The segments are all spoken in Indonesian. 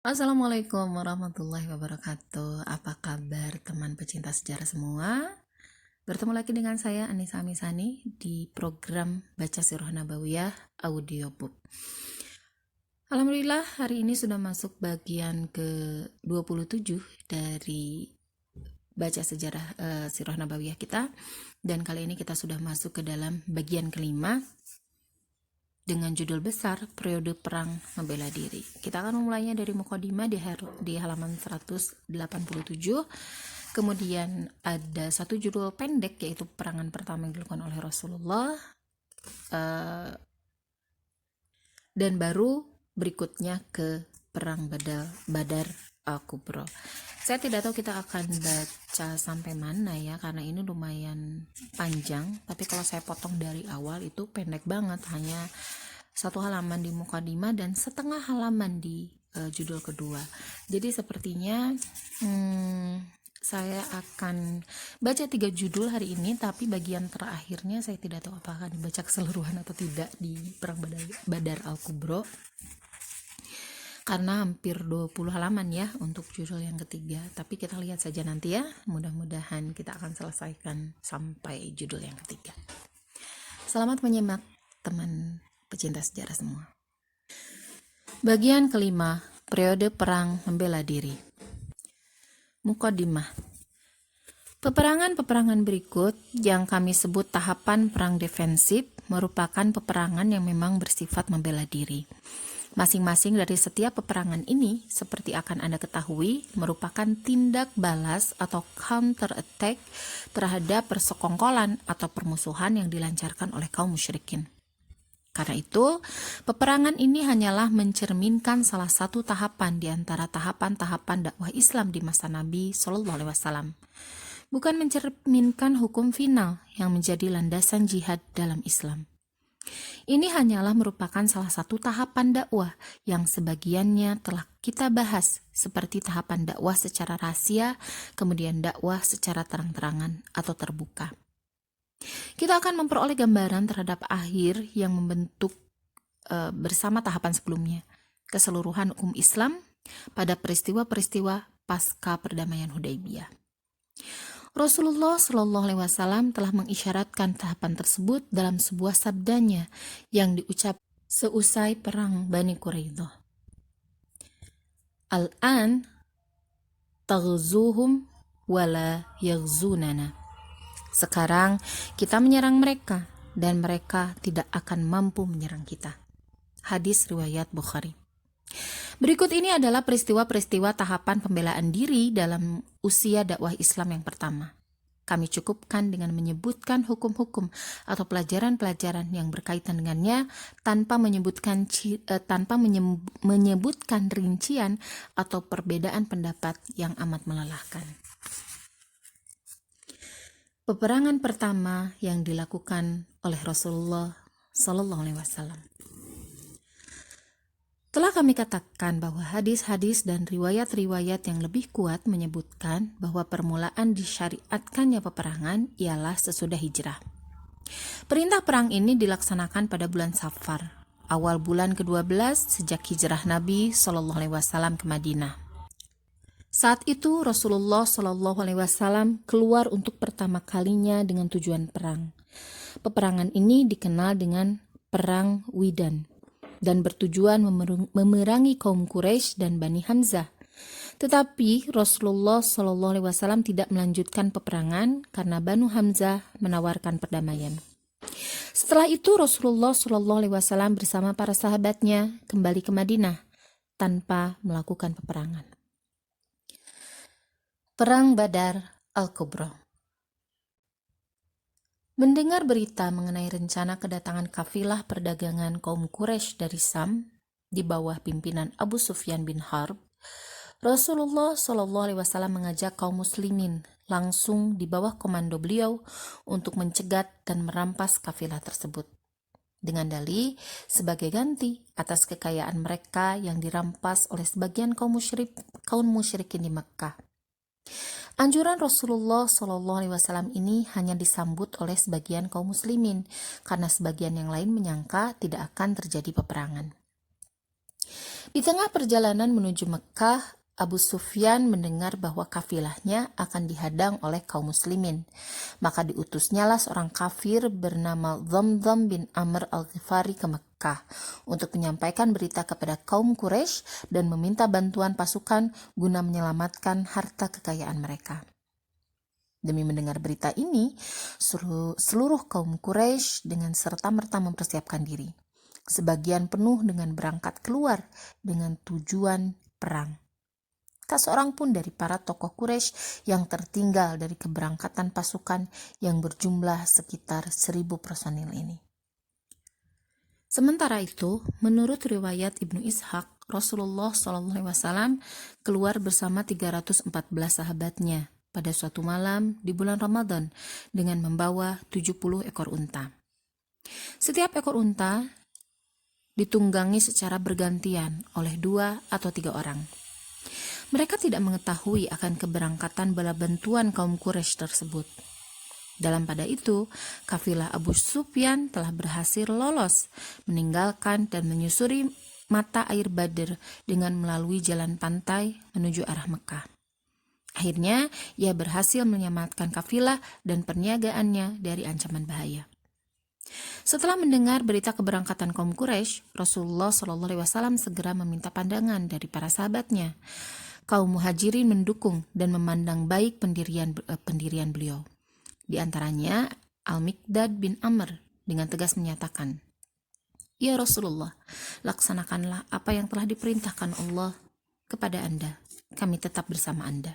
Assalamualaikum warahmatullahi wabarakatuh. Apa kabar teman pecinta sejarah semua? Bertemu lagi dengan saya Anissa Amisani di program Baca Sirah Nabawiyah Audiobook. Alhamdulillah hari ini sudah masuk bagian ke-27 dari baca sejarah Sirah Nabawiyah kita, dan kali ini kita sudah masuk ke dalam bagian kelima dengan judul besar Periode Perang Membela Diri. Kita akan memulainya dari Muqaddimah di halaman 187. Kemudian ada satu judul pendek, yaitu peperangan pertama yang dilakukan oleh Rasulullah, dan baru berikutnya ke perang Badar Al-Kubra. Saya tidak tahu kita akan baca sampai mana ya, karena ini lumayan panjang. Tapi kalau saya potong dari awal itu pendek banget, hanya satu halaman di Muqaddimah dan setengah halaman di judul kedua. Jadi sepertinya saya akan baca 3 judul hari ini, tapi bagian terakhirnya saya tidak tahu apakah dibaca keseluruhan atau tidak di perang Badar Al-Kubra, karena hampir 20 halaman ya untuk judul yang ketiga. Tapi kita lihat saja nanti ya, mudah-mudahan kita akan selesaikan sampai judul yang ketiga. Selamat menyimak teman pecinta sejarah semua. Bagian kelima, periode perang membela diri. Muqaddimah. Peperangan-peperangan berikut yang kami sebut tahapan perang defensif merupakan peperangan yang memang bersifat membela diri. Masing-masing dari setiap peperangan ini, seperti akan Anda ketahui, merupakan tindak balas atau counter attack terhadap persekongkolan atau permusuhan yang dilancarkan oleh kaum musyrikin. Karena itu, peperangan ini hanyalah mencerminkan salah satu tahapan di antara tahapan-tahapan dakwah Islam di masa Nabi Shallallahu Alaihi Wasallam, bukan mencerminkan hukum final yang menjadi landasan jihad dalam Islam. Ini hanyalah merupakan salah satu tahapan dakwah yang sebagiannya telah kita bahas, seperti tahapan dakwah secara rahasia, kemudian dakwah secara terang-terangan atau terbuka. Kita akan memperoleh gambaran terhadap akhir yang membentuk bersama tahapan sebelumnya, keseluruhan hukum Islam pada peristiwa-peristiwa pasca perdamaian Hudaybiyah. Rasulullah Shallallahu Alaihi Wasallam telah mengisyaratkan tahapan tersebut dalam sebuah sabdanya yang diucap seusai perang Bani Quraidah. Al-an taghzuhum wala yaghzunana. Sekarang kita menyerang mereka dan mereka tidak akan mampu menyerang kita. Hadis riwayat Bukhari. Berikut ini adalah peristiwa-peristiwa tahapan pembelaan diri dalam usia dakwah Islam yang pertama. Kami cukupkan dengan menyebutkan hukum-hukum atau pelajaran-pelajaran yang berkaitan dengannya tanpa menyebutkan rincian atau perbedaan pendapat yang amat melelahkan. Peperangan pertama yang dilakukan oleh Rasulullah Sallallahu Alaihi Wasallam. Telah kami katakan bahwa hadis-hadis dan riwayat-riwayat yang lebih kuat menyebutkan bahwa permulaan disyariatkannya peperangan ialah sesudah hijrah. Perintah perang ini dilaksanakan pada bulan Safar, awal bulan ke-12 sejak hijrah Nabi Sallallahu Alaihi Wasallam ke Madinah. Saat itu Rasulullah Shallallahu Alaihi Wasallam keluar untuk pertama kalinya dengan tujuan perang. Peperangan ini dikenal dengan Perang Widan dan bertujuan memerangi kaum Quraisy dan Bani Hamzah. Tetapi Rasulullah Shallallahu Alaihi Wasallam tidak melanjutkan peperangan karena Banu Hamzah menawarkan perdamaian. Setelah itu Rasulullah Shallallahu Alaihi Wasallam bersama para sahabatnya kembali ke Madinah tanpa melakukan peperangan. Perang Badar Al-Kubra. Mendengar berita mengenai rencana kedatangan kafilah perdagangan kaum Quraisy dari Sam di bawah pimpinan Abu Sufyan bin Harb, Rasulullah Shallallahu Alaihi Wasallam mengajak kaum muslimin langsung di bawah komando beliau untuk mencegat dan merampas kafilah tersebut. Dengan dalih sebagai ganti atas kekayaan mereka yang dirampas oleh sebagian kaum musyrikin di Mekkah. Anjuran Rasulullah Shallallahu Alaihi Wasallam ini hanya disambut oleh sebagian kaum muslimin karena sebagian yang lain menyangka tidak akan terjadi peperangan. Di tengah perjalanan menuju Mekah, Abu Sufyan mendengar bahwa kafilahnya akan dihadang oleh kaum muslimin. Maka diutusnyalah seorang kafir bernama Dhamdham bin Amr al-Ghifari ke Mekah untuk menyampaikan berita kepada kaum Quraisy dan meminta bantuan pasukan guna menyelamatkan harta kekayaan mereka. Demi mendengar berita ini, seluruh kaum Quraisy dengan serta-merta mempersiapkan diri. Sebagian penuh dengan berangkat keluar dengan tujuan perang. Tak seorang pun dari para tokoh Quraisy yang tertinggal dari keberangkatan pasukan yang berjumlah sekitar 1.000 personil ini. Sementara itu, menurut riwayat Ibnu Ishaq, Rasulullah SAW keluar bersama 314 sahabatnya pada suatu malam di bulan Ramadan dengan membawa 70 ekor unta. Setiap ekor unta ditunggangi secara bergantian oleh 2 atau 3 orang. Mereka tidak mengetahui akan keberangkatan bala bantuan kaum Quraisy tersebut. Dalam pada itu, kafilah Abu Sufyan telah berhasil lolos, meninggalkan dan menyusuri mata air Badr dengan melalui jalan pantai menuju arah Mekah. Akhirnya, ia berhasil menyelamatkan kafilah dan perniagaannya dari ancaman bahaya. Setelah mendengar berita keberangkatan kaum Quraisy, Rasulullah SAW segera meminta pandangan dari para sahabatnya. Kaum Muhajirin mendukung dan memandang baik pendirian beliau. Di antaranya Al-Miqdad bin Amr dengan tegas menyatakan, "Ya Rasulullah, laksanakanlah apa yang telah diperintahkan Allah kepada Anda. Kami tetap bersama Anda."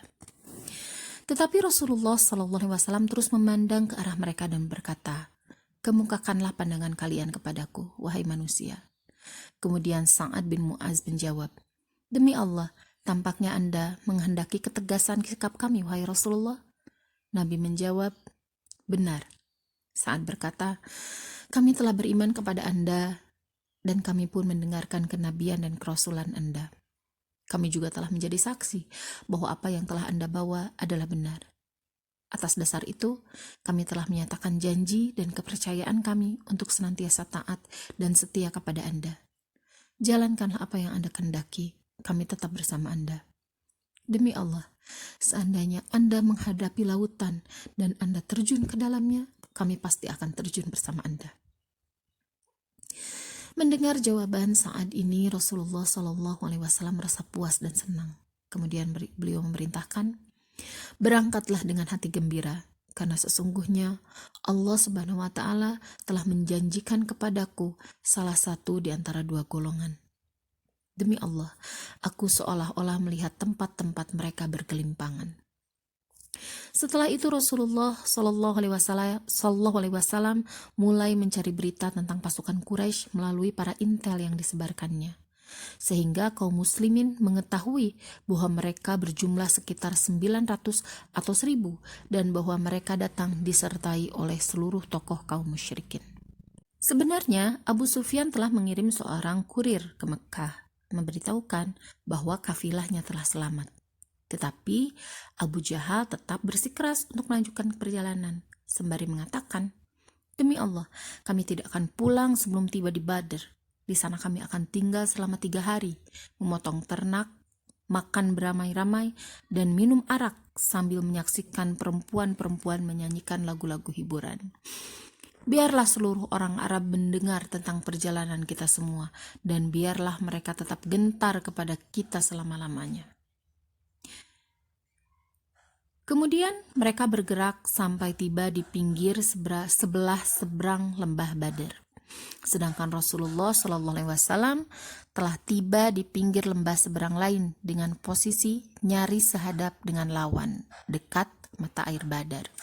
Tetapi Rasulullah SAW terus memandang ke arah mereka dan berkata, "Kemukakanlah pandangan kalian kepadaku, wahai manusia." Kemudian Sa'ad bin Mu'az menjawab, "Demi Allah, tampaknya Anda menghendaki ketegasan sikap kami, wahai Rasulullah." Nabi menjawab, "Benar." Sa'ad berkata, "Kami telah beriman kepada Anda dan kami pun mendengarkan kenabian dan kerasulan Anda. Kami juga telah menjadi saksi bahwa apa yang telah Anda bawa adalah benar. Atas dasar itu, kami telah menyatakan janji dan kepercayaan kami untuk senantiasa taat dan setia kepada Anda. Jalankanlah apa yang Anda kehendaki, kami tetap bersama Anda. Demi Allah, seandainya Anda menghadapi lautan dan Anda terjun ke dalamnya, kami pasti akan terjun bersama Anda." Mendengar jawaban saat ini, Rasulullah SAW merasa puas dan senang. Kemudian beliau memerintahkan, "Berangkatlah dengan hati gembira, karena sesungguhnya Allah Subhanahu wa Ta'ala telah menjanjikan kepadaku salah satu di antara 2 golongan. Demi Allah, aku seolah-olah melihat tempat-tempat mereka bergelimpangan." Setelah itu Rasulullah SAW mulai mencari berita tentang pasukan Quraisy melalui para intel yang disebarkannya, sehingga kaum muslimin mengetahui bahwa mereka berjumlah sekitar 900 atau 1.000 dan bahwa mereka datang disertai oleh seluruh tokoh kaum musyrikin. Sebenarnya Abu Sufyan telah mengirim seorang kurir ke Mekah memberitahukan bahwa kafilahnya telah selamat. Tetapi Abu Jahal tetap bersikeras untuk melanjutkan perjalanan sembari mengatakan, "Demi Allah, kami tidak akan pulang sebelum tiba di Badr. Di sana kami akan tinggal selama 3 hari, memotong ternak, makan beramai-ramai, dan minum arak sambil menyaksikan perempuan-perempuan menyanyikan lagu-lagu hiburan. Biarlah seluruh orang Arab mendengar tentang perjalanan kita semua, dan biarlah mereka tetap gentar kepada kita selama-lamanya." Kemudian mereka bergerak sampai tiba di pinggir sebelah seberang lembah Badr. Sedangkan Rasulullah SAW telah tiba di pinggir lembah seberang lain dengan posisi nyaris sehadap dengan lawan, dekat mata air Badr.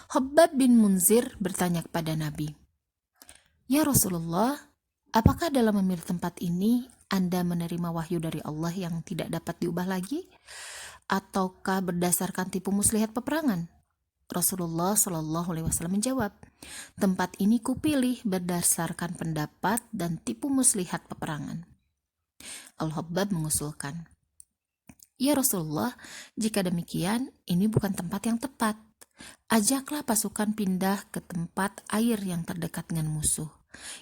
Khabbab bin Munzir bertanya kepada Nabi, "Ya Rasulullah, apakah dalam memilih tempat ini Anda menerima wahyu dari Allah yang tidak dapat diubah lagi? Ataukah berdasarkan tipu muslihat peperangan?" Rasulullah SAW menjawab, "Tempat ini kupilih berdasarkan pendapat dan tipu muslihat peperangan." Al-Khabbab mengusulkan, "Ya Rasulullah, jika demikian, ini bukan tempat yang tepat. Ajaklah pasukan pindah ke tempat air yang terdekat dengan musuh.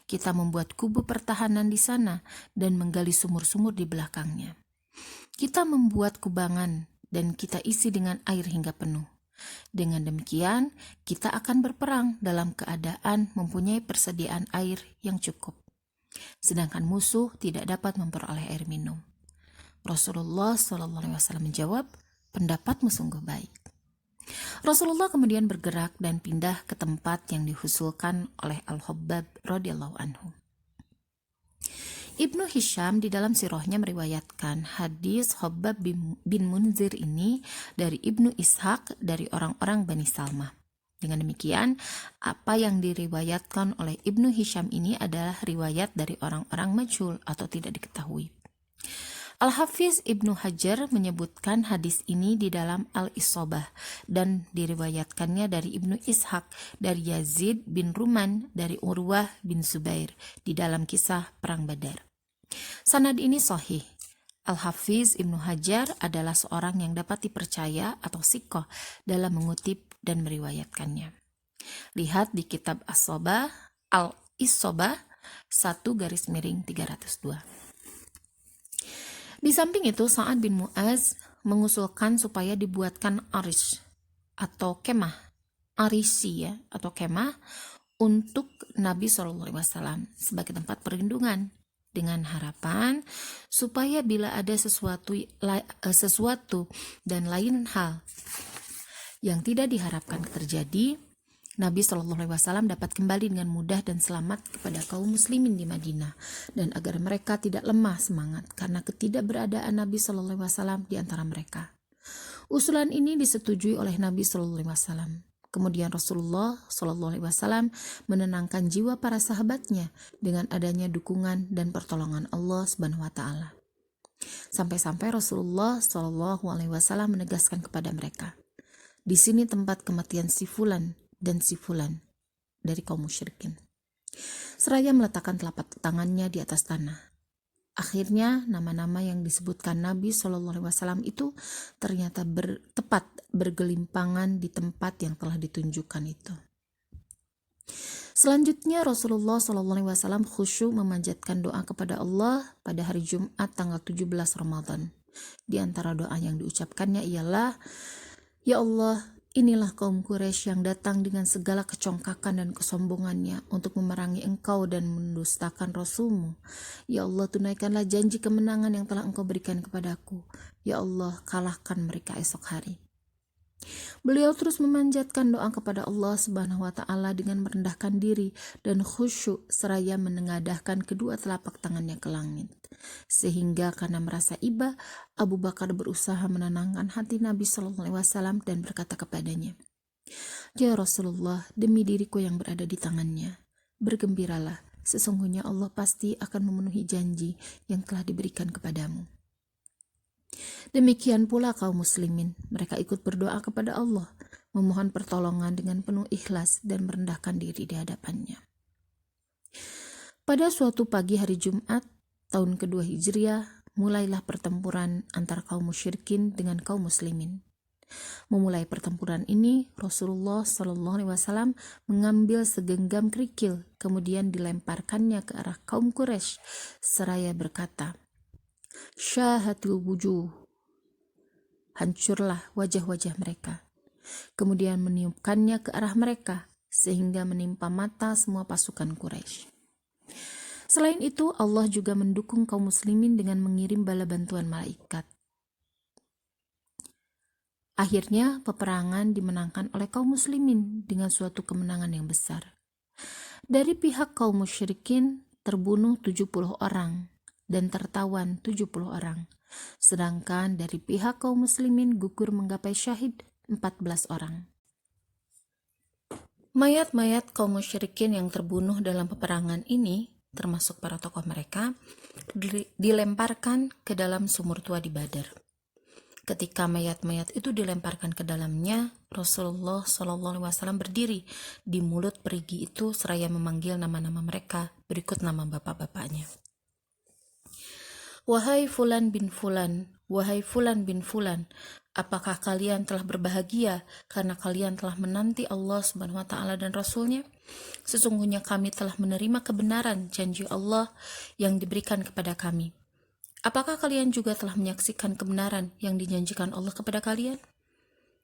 Kita membuat kubu pertahanan di sana dan menggali sumur-sumur di belakangnya. Kita membuat kubangan dan kita isi dengan air hingga penuh. Dengan demikian, kita akan berperang dalam keadaan mempunyai persediaan air yang cukup. Sedangkan musuh tidak dapat memperoleh air minum. Rasulullah SAW menjawab, pendapatmu sungguh baik. Rasulullah kemudian bergerak dan pindah ke tempat yang dihusulkan oleh Al-Khabbab radhiyallahu anhu. Ibnu Hisham di dalam sirahnya meriwayatkan hadis Khabbab bin Munzir ini dari Ibnu Ishaq dari orang-orang Bani Salmah. Dengan demikian, apa yang diriwayatkan oleh Ibnu Hisham ini adalah riwayat dari orang-orang majhul atau tidak diketahui. Al-Hafiz Ibnu Hajar menyebutkan hadis ini di dalam Al-Isobah dan diriwayatkannya dari Ibnu Ishaq, dari Yazid bin Ruman, dari Urwah bin Zubair di dalam kisah Perang Badar. Sanad ini sahih. Al-Hafiz Ibnu Hajar adalah seorang yang dapat dipercaya atau siqah dalam mengutip dan meriwayatkannya. Lihat di kitab Al-Isobah 1/302. Di samping itu, Sa'ad bin Mu'az mengusulkan supaya dibuatkan arish atau kemah, arisi ya, atau kemah untuk Nabi SAW sebagai tempat perlindungan, dengan harapan supaya bila ada sesuatu dan lain hal yang tidak diharapkan terjadi, Nabi SAW dapat kembali dengan mudah dan selamat kepada kaum muslimin di Madinah, dan agar mereka tidak lemah semangat karena ketidakberadaan Nabi SAW di antara mereka. Usulan ini disetujui oleh Nabi SAW. Kemudian Rasulullah SAW menenangkan jiwa para sahabatnya dengan adanya dukungan dan pertolongan Allah SWT. Sampai-sampai Rasulullah SAW menegaskan kepada mereka, di sini tempat kematian si fulan dan si fulan dari kaum musyrikin. Seraya meletakkan telapak tangannya di atas tanah. Akhirnya nama-nama yang disebutkan Nabi SAW itu ternyata tepat bergelimpangan di tempat yang telah ditunjukkan itu. Selanjutnya Rasulullah SAW khusyuk memanjatkan doa kepada Allah pada hari Jumat tanggal 17 Ramadan. Di antara doa yang diucapkannya ialah, Ya Allah, inilah kaum Quraisy yang datang dengan segala kecongkakan dan kesombongannya untuk memerangi engkau dan mendustakan Rasul-Mu. Ya Allah, tunaikanlah janji kemenangan yang telah engkau berikan kepadaku. Ya Allah, kalahkan mereka esok hari. Beliau terus memanjatkan doa kepada Allah Subhanahu wa Ta'ala dengan merendahkan diri dan khusyuk seraya menengadahkan kedua telapak tangannya ke langit. Sehingga karena merasa iba, Abu Bakar berusaha menenangkan hati Nabi SAW dan berkata kepadanya, Ya Rasulullah, demi diriku yang berada di tangannya, bergembiralah, sesungguhnya Allah pasti akan memenuhi janji yang telah diberikan kepadamu. Demikian pula kaum muslimin, mereka ikut berdoa kepada Allah, memohon pertolongan dengan penuh ikhlas dan merendahkan diri di hadapannya. Pada suatu pagi hari Jumat, tahun kedua Hijriah, mulailah pertempuran antara kaum musyrikin dengan kaum muslimin. Memulai pertempuran ini, Rasulullah SAW mengambil segenggam kerikil, kemudian dilemparkannya ke arah kaum Quraisy, seraya berkata, Syahatul wujuh, hancurlah wajah-wajah mereka. Kemudian meniupkannya ke arah mereka, sehingga menimpa mata semua pasukan Quraisy. Selain itu, Allah juga mendukung kaum muslimin dengan mengirim bala bantuan malaikat. Akhirnya, peperangan dimenangkan oleh kaum muslimin dengan suatu kemenangan yang besar. Dari pihak kaum musyrikin, terbunuh 70 orang dan tertawan 70 orang. Sedangkan dari pihak kaum muslimin gugur menggapai syahid 14 orang. Mayat-mayat kaum musyrikin yang terbunuh dalam peperangan ini, termasuk para tokoh mereka, dilemparkan ke dalam sumur tua di Badar. Ketika mayat-mayat itu dilemparkan ke dalamnya, Rasulullah SAW berdiri di mulut perigi itu seraya memanggil nama-nama mereka berikut nama bapak-bapaknya. Wahai Fulan bin Fulan, Wahai Fulan bin Fulan, apakah kalian telah berbahagia karena kalian telah menanti Allah Subhanahu wa taala dan Rasul-Nya? Sesungguhnya kami telah menerima kebenaran janji Allah yang diberikan kepada kami. Apakah kalian juga telah menyaksikan kebenaran yang dijanjikan Allah kepada kalian?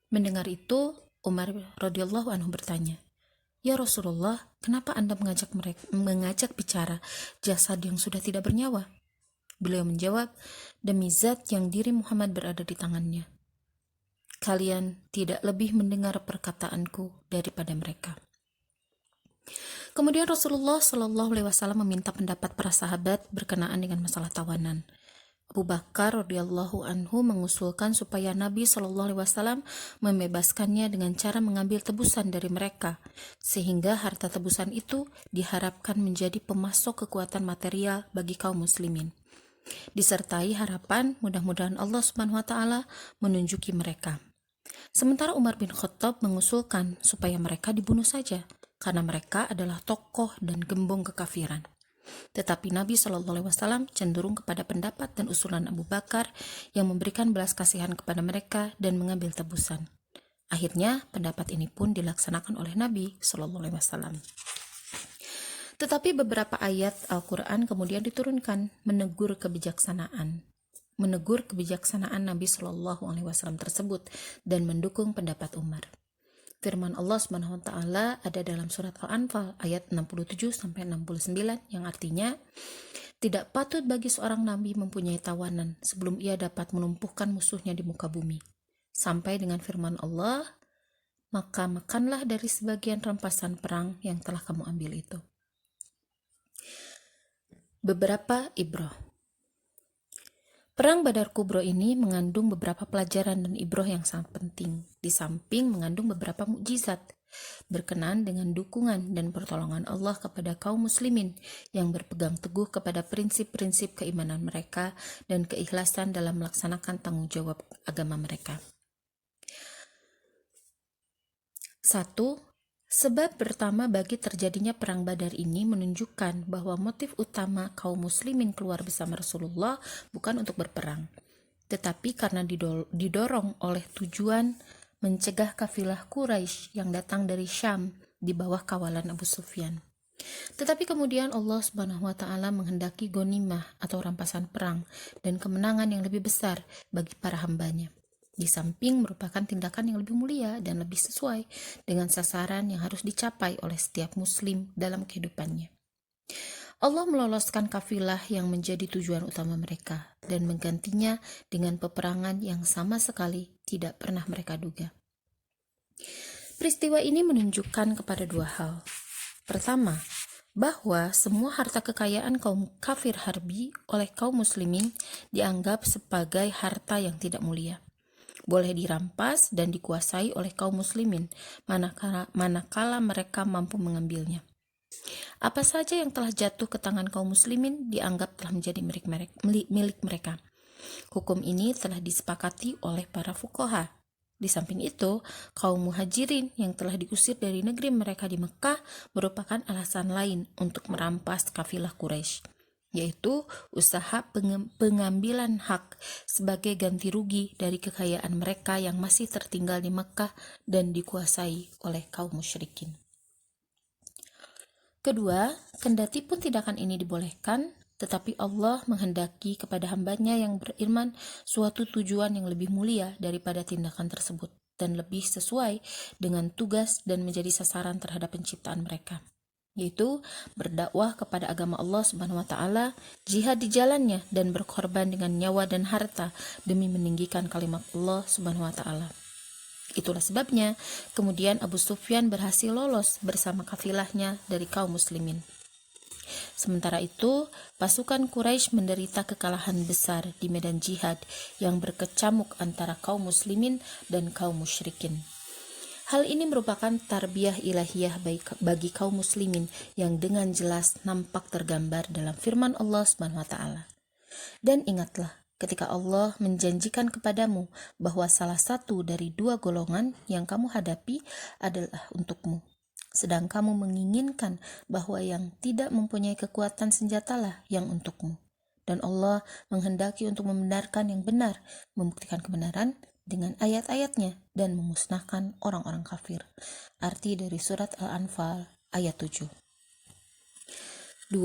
Mendengar itu, Umar radhiyallahu anhu bertanya, "Ya Rasulullah, kenapa Anda mengajak bicara jasad yang sudah tidak bernyawa?" Beliau menjawab, "Demi zat yang diri Muhammad berada di tangannya, kalian tidak lebih mendengar perkataanku daripada mereka." Kemudian Rasulullah Shallallahu Alaihi Wasallam meminta pendapat para sahabat berkenaan dengan masalah tawanan. Abu Bakar radhiyallahu anhu mengusulkan supaya Nabi Shallallahu Alaihi Wasallam membebaskannya dengan cara mengambil tebusan dari mereka, sehingga harta tebusan itu diharapkan menjadi pemasok kekuatan material bagi kaum muslimin, disertai harapan mudah-mudahan Allah Subhanahu wa taala menunjuki mereka. Sementara Umar bin Khattab mengusulkan supaya mereka dibunuh saja karena mereka adalah tokoh dan gembong kekafiran. Tetapi Nabi Shallallahu Alaihi Wasallam cenderung kepada pendapat dan usulan Abu Bakar yang memberikan belas kasihan kepada mereka dan mengambil tebusan. Akhirnya pendapat ini pun dilaksanakan oleh Nabi Shallallahu Alaihi Wasallam. Tetapi beberapa ayat Al-Quran kemudian diturunkan menegur kebijaksanaan Nabi Shallallahu Alaihi Wasallam tersebut dan mendukung pendapat Umar. Firman Allah Subhanahu wa taala ada dalam surat Al-Anfal ayat 67-69 yang artinya, "Tidak patut bagi seorang nabi mempunyai tawanan sebelum ia dapat melumpuhkan musuhnya di muka bumi." Sampai dengan firman Allah, "Maka makanlah dari sebagian rampasan perang yang telah kamu ambil itu." Beberapa ibrah. Perang Badar Kubro ini mengandung beberapa pelajaran dan ibroh yang sangat penting, di samping mengandung beberapa mukjizat berkenaan dengan dukungan dan pertolongan Allah kepada kaum muslimin yang berpegang teguh kepada prinsip-prinsip keimanan mereka dan keikhlasan dalam melaksanakan tanggung jawab agama mereka. 1. Sebab pertama bagi terjadinya perang Badar ini menunjukkan bahwa motif utama kaum muslimin keluar bersama Rasulullah bukan untuk berperang, tetapi karena didorong oleh tujuan mencegah kafilah Quraisy yang datang dari Syam di bawah kawalan Abu Sufyan. Tetapi kemudian Allah Subhanahu wa taala menghendaki ghanimah atau rampasan perang dan kemenangan yang lebih besar bagi para hambanya. Di samping merupakan tindakan yang lebih mulia dan lebih sesuai dengan sasaran yang harus dicapai oleh setiap muslim dalam kehidupannya. Allah meloloskan kafilah yang menjadi tujuan utama mereka dan menggantinya dengan peperangan yang sama sekali tidak pernah mereka duga. Peristiwa ini menunjukkan kepada dua hal. Pertama, bahwa semua harta kekayaan kaum kafir harbi oleh kaum muslimin dianggap sebagai harta yang tidak mulia, boleh dirampas dan dikuasai oleh kaum muslimin manakala mereka mampu mengambilnya. Apa saja yang telah jatuh ke tangan kaum muslimin dianggap telah menjadi milik mereka. Hukum ini telah disepakati oleh para fuqaha. Di samping itu, kaum muhajirin yang telah diusir dari negeri mereka di Mekah merupakan alasan lain untuk merampas kafilah Quraisy, yaitu usaha pengambilan hak sebagai ganti rugi dari kekayaan mereka yang masih tertinggal di Mekah dan dikuasai oleh kaum musyrikin. Kedua, kendati pun tindakan ini dibolehkan, tetapi Allah menghendaki kepada hambanya yang beriman suatu tujuan yang lebih mulia daripada tindakan tersebut dan lebih sesuai dengan tugas dan menjadi sasaran terhadap penciptaan mereka, yaitu berdakwah kepada agama Allah Subhanahu wa taala, jihad di jalannya dan berkorban dengan nyawa dan harta demi meninggikan kalimat Allah Subhanahu wa taala. Itulah sebabnya kemudian Abu Sufyan berhasil lolos bersama kafilahnya dari kaum muslimin. Sementara itu, pasukan Quraisy menderita kekalahan besar di medan jihad yang berkecamuk antara kaum muslimin dan kaum musyrikin. Hal ini merupakan tarbiyah ilahiyah bagi kaum muslimin yang dengan jelas nampak tergambar dalam firman Allah Subhanahu wa taala. Dan ingatlah ketika Allah menjanjikan kepadamu bahwa salah satu dari dua golongan yang kamu hadapi adalah untukmu, sedang kamu menginginkan bahwa yang tidak mempunyai kekuatan senjatalah yang untukmu. dan Allah menghendaki untuk membenarkan yang benar, membuktikan kebenaran dengan ayat-ayatnya dan memusnahkan orang-orang kafir. Arti dari surat Al-Anfal ayat 7. 2.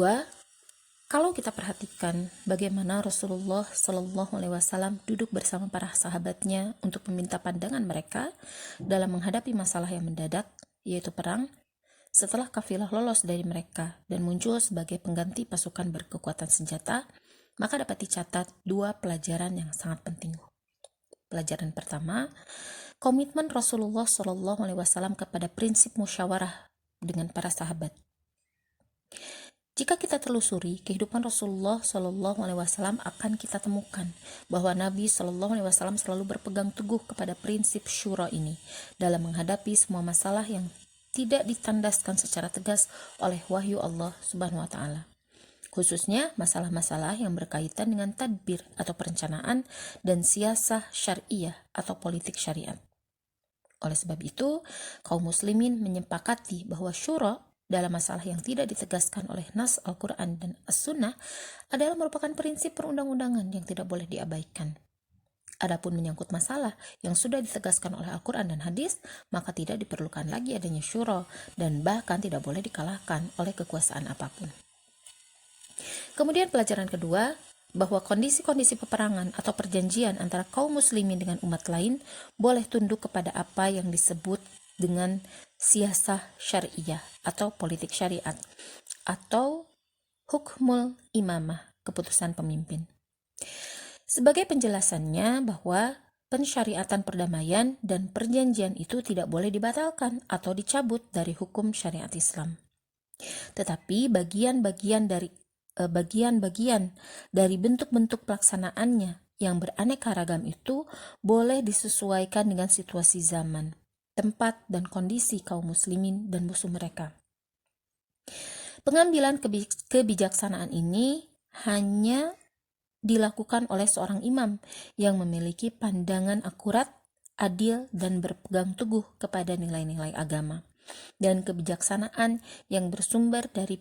Kalau kita perhatikan bagaimana Rasulullah Shallallahu Alaihi Wasallam duduk bersama para sahabatnya untuk meminta pandangan mereka dalam menghadapi masalah yang mendadak, yaitu perang, setelah kafilah lolos dari mereka dan muncul sebagai pengganti pasukan berkekuatan senjata, maka dapat dicatat dua pelajaran yang sangat penting. Pelajaran pertama, komitmen Rasulullah Shallallahu Alaihi Wasallam kepada prinsip musyawarah dengan para sahabat. Jika kita telusuri kehidupan Rasulullah Shallallahu Alaihi Wasallam, akan kita temukan bahwa Nabi Shallallahu Alaihi Wasallam selalu berpegang teguh kepada prinsip syura ini dalam menghadapi semua masalah yang tidak ditandaskan secara tegas oleh wahyu Allah Subhanahu Wa Taala. Khususnya masalah-masalah yang berkaitan dengan tadbir atau perencanaan dan siasah syariah atau politik syariat. Oleh sebab itu, kaum muslimin menyepakati bahwa syura dalam masalah yang tidak ditegaskan oleh nas Al-Quran dan As-Sunnah adalah merupakan prinsip perundang-undangan yang tidak boleh diabaikan. Adapun menyangkut masalah yang sudah ditegaskan oleh Al-Quran dan hadis, maka tidak diperlukan lagi adanya syura dan bahkan tidak boleh dikalahkan oleh kekuasaan apapun. Kemudian pelajaran kedua, bahwa kondisi-kondisi peperangan atau perjanjian antara kaum muslimin dengan umat lain boleh tunduk kepada apa yang disebut dengan siasah syariah atau politik syariat atau hukmul imamah, keputusan pemimpin. Sebagai penjelasannya bahwa pensyariatan perdamaian dan perjanjian itu tidak boleh dibatalkan atau dicabut dari hukum syariat Islam. Tetapi bagian-bagian dari bentuk-bentuk pelaksanaannya yang beraneka ragam itu boleh disesuaikan dengan situasi zaman, tempat, dan kondisi kaum muslimin dan musuh mereka. Pengambilan kebijaksanaan ini hanya dilakukan oleh seorang imam yang memiliki pandangan akurat, adil, dan berpegang teguh kepada nilai-nilai agama dan kebijaksanaan yang bersumber dari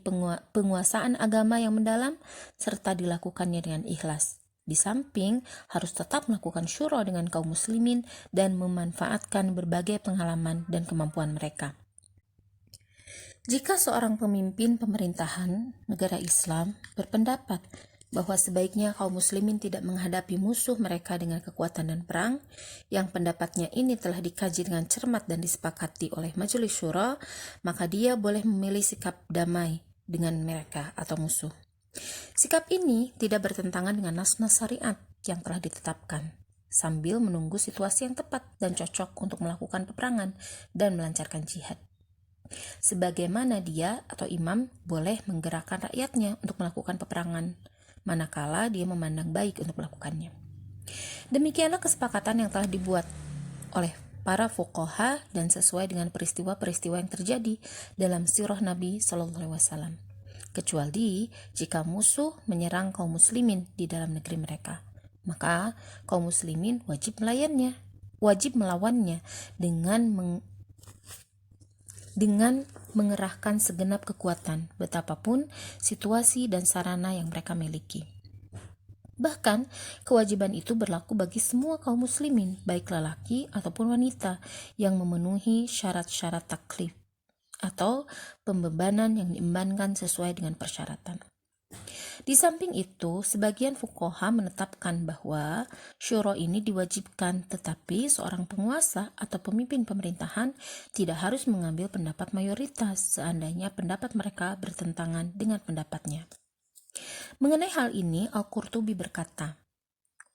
penguasaan agama yang mendalam serta dilakukannya dengan ikhlas. Di samping harus tetap melakukan syura dengan kaum muslimin dan memanfaatkan berbagai pengalaman dan kemampuan mereka. Jika seorang pemimpin pemerintahan negara Islam berpendapat bahwa sebaiknya kaum muslimin tidak menghadapi musuh mereka dengan kekuatan dan perang, yang pendapatnya ini telah dikaji dengan cermat dan disepakati oleh Majelis Syura, maka dia boleh memilih sikap damai dengan mereka atau musuh. Sikap ini tidak bertentangan dengan nas-nas syariat yang telah ditetapkan, sambil menunggu situasi yang tepat dan cocok untuk melakukan peperangan dan melancarkan jihad. Sebagaimana dia atau imam boleh menggerakkan rakyatnya untuk melakukan peperangan, manakala dia memandang baik untuk melakukannya. Demikianlah kesepakatan yang telah dibuat oleh para fuqaha dan sesuai dengan peristiwa-peristiwa yang terjadi dalam sirah Nabi Shallallahu Alaihi Wasallam. Kecuali jika musuh menyerang kaum muslimin di dalam negeri mereka, maka kaum muslimin wajib melawannya dengan mengerahkan segenap kekuatan, betapapun situasi dan sarana yang mereka miliki. Bahkan, kewajiban itu berlaku bagi semua kaum muslimin, baik lelaki ataupun wanita, yang memenuhi syarat-syarat taklif atau pembebanan yang diembankan sesuai dengan persyaratan. Di samping itu, sebagian fuqaha menetapkan bahwa syura ini diwajibkan, tetapi seorang penguasa atau pemimpin pemerintahan tidak harus mengambil pendapat mayoritas seandainya pendapat mereka bertentangan dengan pendapatnya. Mengenai hal ini, Al-Qurtubi berkata,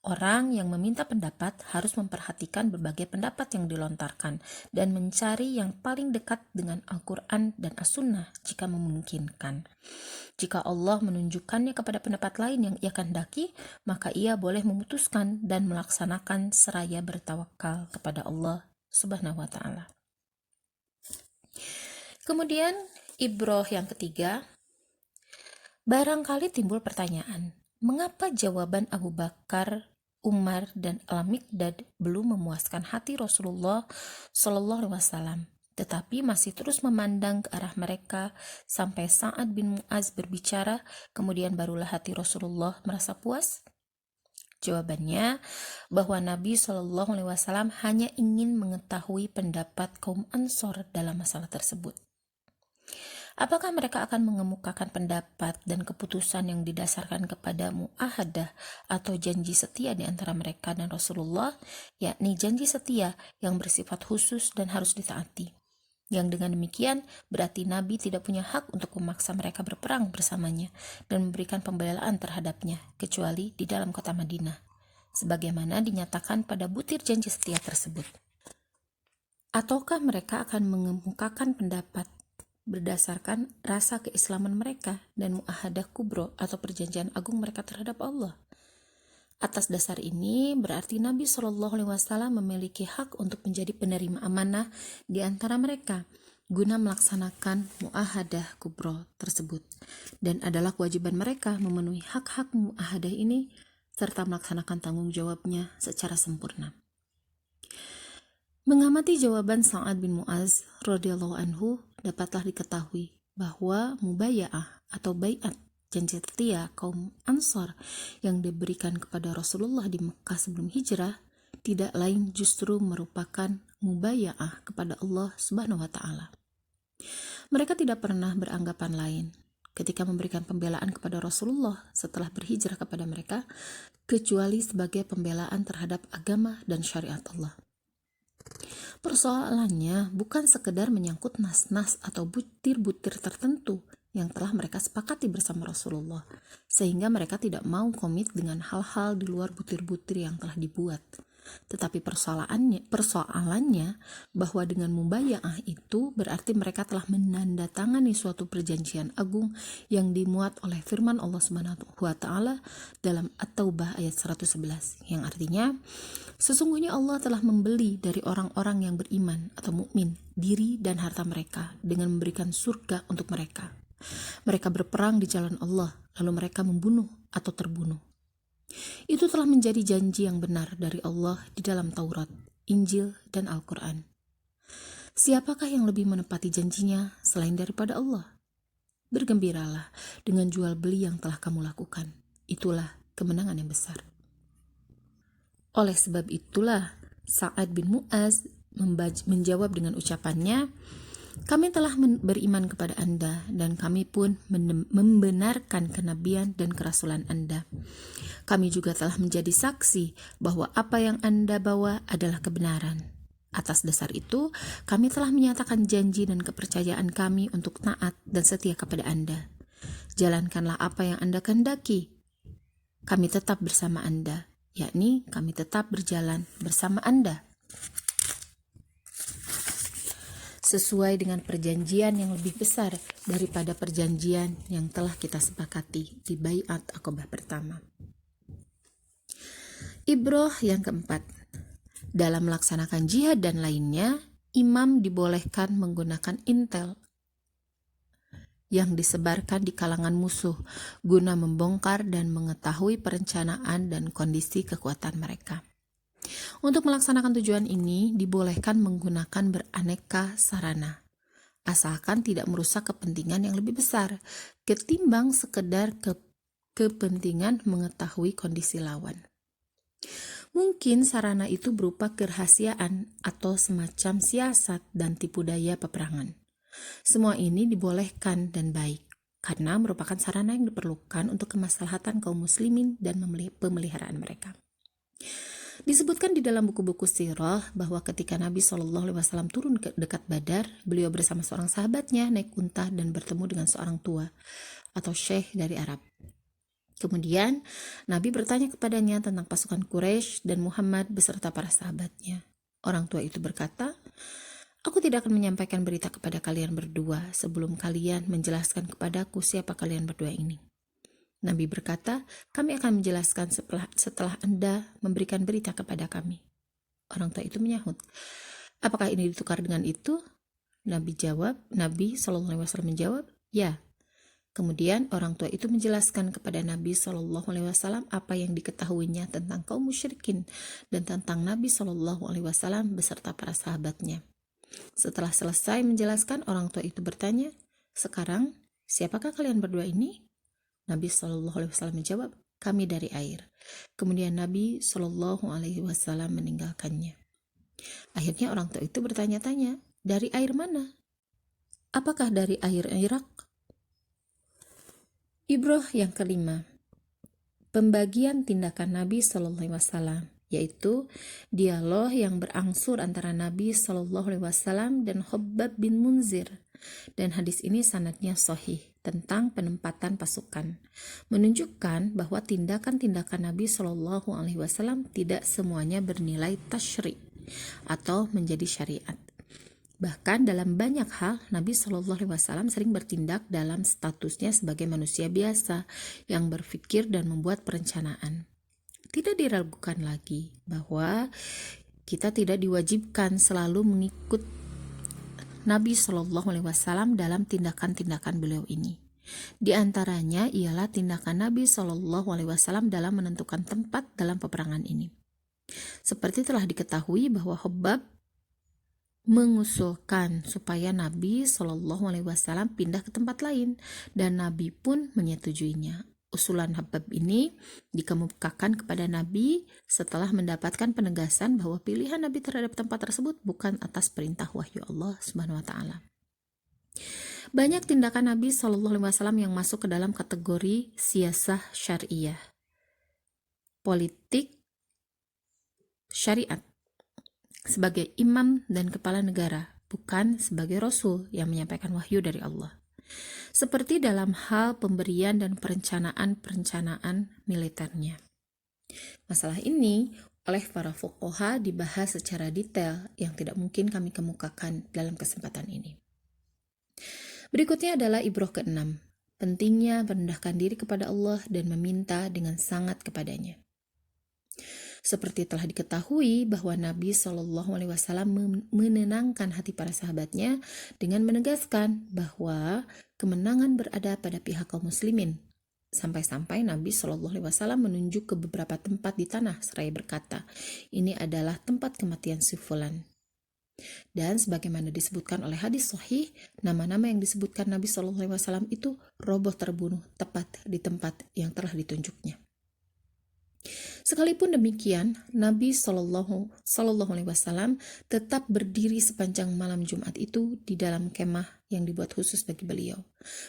orang yang meminta pendapat harus memperhatikan berbagai pendapat yang dilontarkan dan mencari yang paling dekat dengan Al-Quran dan As-Sunnah jika memungkinkan. Jika Allah menunjukkannya kepada pendapat lain yang ia kehendaki, maka ia boleh memutuskan dan melaksanakan seraya bertawakal kepada Allah Subhanahu wa Ta'ala. Kemudian ibrah yang ketiga, barangkali timbul pertanyaan, mengapa jawaban Abu Bakar, Umar, dan Al-Miqdad belum memuaskan hati Rasulullah Shallallahu Alaihi Wasallam? tetapi masih terus memandang ke arah mereka sampai Sa'ad bin Mu'az berbicara, kemudian barulah hati Rasulullah merasa puas? Jawabannya bahwa Nabi Shallallahu Alaihi Wasallam hanya ingin mengetahui pendapat kaum Ansor dalam masalah tersebut. Apakah mereka akan mengemukakan pendapat dan keputusan yang didasarkan kepada mu'ahadah atau janji setia di antara mereka dan Rasulullah, yakni janji setia yang bersifat khusus dan harus ditaati. Yang dengan demikian berarti Nabi tidak punya hak untuk memaksa mereka berperang bersamanya dan memberikan pembelaan terhadapnya, kecuali di dalam kota Madinah, sebagaimana dinyatakan pada butir janji setia tersebut. Ataukah mereka akan mengemukakan pendapat berdasarkan rasa keislaman mereka dan mu'ahadah kubro atau perjanjian agung mereka terhadap Allah? Atas dasar ini berarti Nabi Shallallahu Alaihi Wasallam memiliki hak untuk menjadi penerima amanah di antara mereka guna melaksanakan mu'ahadah kubro tersebut, dan adalah kewajiban mereka memenuhi hak-hak mu'ahadah ini serta melaksanakan tanggung jawabnya secara sempurna. Mengamati jawaban Sa'ad bin Mu'az radhiyallahu anhu, dapatlah diketahui bahwa mubaya'ah atau bai'at janji setia kaum Ansar yang diberikan kepada Rasulullah di Mekah sebelum hijrah tidak lain justru merupakan mubaya'ah kepada Allah Subhanahu wa taala. Mereka tidak pernah beranggapan lain ketika memberikan pembelaan kepada Rasulullah setelah berhijrah kepada mereka kecuali sebagai pembelaan terhadap agama dan syariat Allah. Persoalannya bukan sekedar menyangkut nas-nas atau butir-butir tertentu yang telah mereka sepakati bersama Rasulullah, sehingga mereka tidak mau komit dengan hal-hal di luar butir-butir yang telah dibuat. Tetapi persoalannya bahwa dengan mubaya'ah itu berarti mereka telah menandatangani suatu perjanjian agung yang dimuat oleh firman Allah Subhanahu wa taala dalam At-Taubah ayat 111, yang artinya sesungguhnya Allah telah membeli dari orang-orang yang beriman atau mukmin diri dan harta mereka dengan memberikan surga untuk mereka. Mereka berperang di jalan Allah, lalu mereka membunuh atau terbunuh. Itu telah menjadi janji yang benar dari Allah di dalam Taurat, Injil, dan Al-Quran. Siapakah yang lebih menepati janjinya selain daripada Allah? Bergembiralah dengan jual beli yang telah kamu lakukan. Itulah kemenangan yang besar. Oleh sebab itulah Sa'ad bin Mu'az menjawab dengan ucapannya, kami telah beriman kepada Anda dan kami pun membenarkan kenabian dan kerasulan Anda. Kami juga telah menjadi saksi bahwa apa yang Anda bawa adalah kebenaran. Atas dasar itu, kami telah menyatakan janji dan kepercayaan kami untuk taat dan setia kepada Anda. Jalankanlah apa yang Anda kehendaki. Kami tetap bersama Anda, yakni kami tetap berjalan bersama Anda, sesuai dengan perjanjian yang lebih besar daripada perjanjian yang telah kita sepakati di Bai'at Aqabah pertama. Ibrah yang keempat, dalam melaksanakan jihad dan lainnya, imam dibolehkan menggunakan intel yang disebarkan di kalangan musuh guna membongkar dan mengetahui perencanaan dan kondisi kekuatan mereka. Untuk melaksanakan tujuan ini dibolehkan menggunakan beraneka sarana, asalkan tidak merusak kepentingan yang lebih besar ketimbang sekedar kepentingan mengetahui kondisi lawan. Mungkin sarana itu berupa kerahasiaan atau semacam siasat dan tipu daya peperangan. Semua ini dibolehkan dan baik karena merupakan sarana yang diperlukan untuk kemaslahatan kaum muslimin dan pemeliharaan mereka. Disebutkan di dalam buku-buku sirah bahwa ketika Nabi SAW turun ke dekat Badar, beliau bersama seorang sahabatnya naik unta dan bertemu dengan seorang tua atau syekh dari Arab. Kemudian Nabi bertanya kepadanya tentang pasukan Quraisy dan Muhammad beserta para sahabatnya. Orang tua itu berkata, "Aku tidak akan menyampaikan berita kepada kalian berdua sebelum kalian menjelaskan kepadaku siapa kalian berdua ini." Nabi berkata, "Kami akan menjelaskan setelah Anda memberikan berita kepada kami." Orang tua itu menyahut, "Apakah ini ditukar dengan itu?" Nabi SAW menjawab, "Ya." Kemudian orang tua itu menjelaskan kepada Nabi SAW apa yang diketahuinya tentang kaum musyrikin dan tentang Nabi SAW beserta para sahabatnya. Setelah selesai menjelaskan, orang tua itu bertanya, "Sekarang, siapakah kalian berdua ini?" Nabi Shallallahu Alaihi Wasallam menjawab, "Kami dari air." Kemudian Nabi Shallallahu Alaihi Wasallam meninggalkannya. Akhirnya orang tua itu bertanya-tanya, "Dari air mana? Apakah dari air Irak?" Ibroh yang kelima, pembagian tindakan Nabi Shallallahu Alaihi Wasallam, yaitu dialog yang berangsur antara Nabi Shallallahu Alaihi Wasallam dan Khabbab bin Munzir. Dan hadis ini sanadnya sahih tentang penempatan pasukan, menunjukkan bahwa tindakan-tindakan Nabi Shallallahu Alaihi Wasallam tidak semuanya bernilai tasyri' atau menjadi syariat. Bahkan dalam banyak hal, Nabi Shallallahu Alaihi Wasallam sering bertindak dalam statusnya sebagai manusia biasa yang berpikir dan membuat perencanaan. Tidak diragukan lagi bahwa kita tidak diwajibkan selalu mengikut Nabi Shallallahu Alaihi Wasallam dalam tindakan-tindakan beliau ini. Di antaranya ialah tindakan Nabi Shallallahu Alaihi Wasallam dalam menentukan tempat dalam peperangan ini. Seperti telah diketahui bahwa Khabbab mengusulkan supaya Nabi Shallallahu Alaihi Wasallam pindah ke tempat lain, dan Nabi pun menyetujuinya. Usulan Khabbab ini dikemukakan kepada Nabi setelah mendapatkan penegasan bahwa pilihan Nabi terhadap tempat tersebut bukan atas perintah wahyu Allah Subhanahu wa taala. Banyak tindakan Nabi Shallallahu Alaihi Wasallam yang masuk ke dalam kategori siyasah syariah, politik syariat, sebagai imam dan kepala negara, bukan sebagai rasul yang menyampaikan wahyu dari Allah. Seperti dalam hal pemberian dan perencanaan militernya. Masalah ini oleh para fuqaha dibahas secara detail yang tidak mungkin kami kemukakan dalam kesempatan ini. Berikutnya adalah ibroh ke-6, pentingnya merendahkan diri kepada Allah dan meminta dengan sangat kepadanya. Seperti telah diketahui bahwa Nabi Shallallahu Alaihi Wasallam menenangkan hati para sahabatnya dengan menegaskan bahwa kemenangan berada pada pihak kaum muslimin. Sampai-sampai Nabi Shallallahu Alaihi Wasallam menunjuk ke beberapa tempat di tanah seraya berkata, "Ini adalah tempat kematian si fulan." Dan sebagaimana disebutkan oleh hadis sahih, nama-nama yang disebutkan Nabi Shallallahu Alaihi Wasallam itu roboh terbunuh tepat di tempat yang telah ditunjuknya. Sekalipun demikian, Nabi Shallallahu Alaihi Wasallam tetap berdiri sepanjang malam Jumat itu di dalam kemah yang dibuat khusus bagi beliau,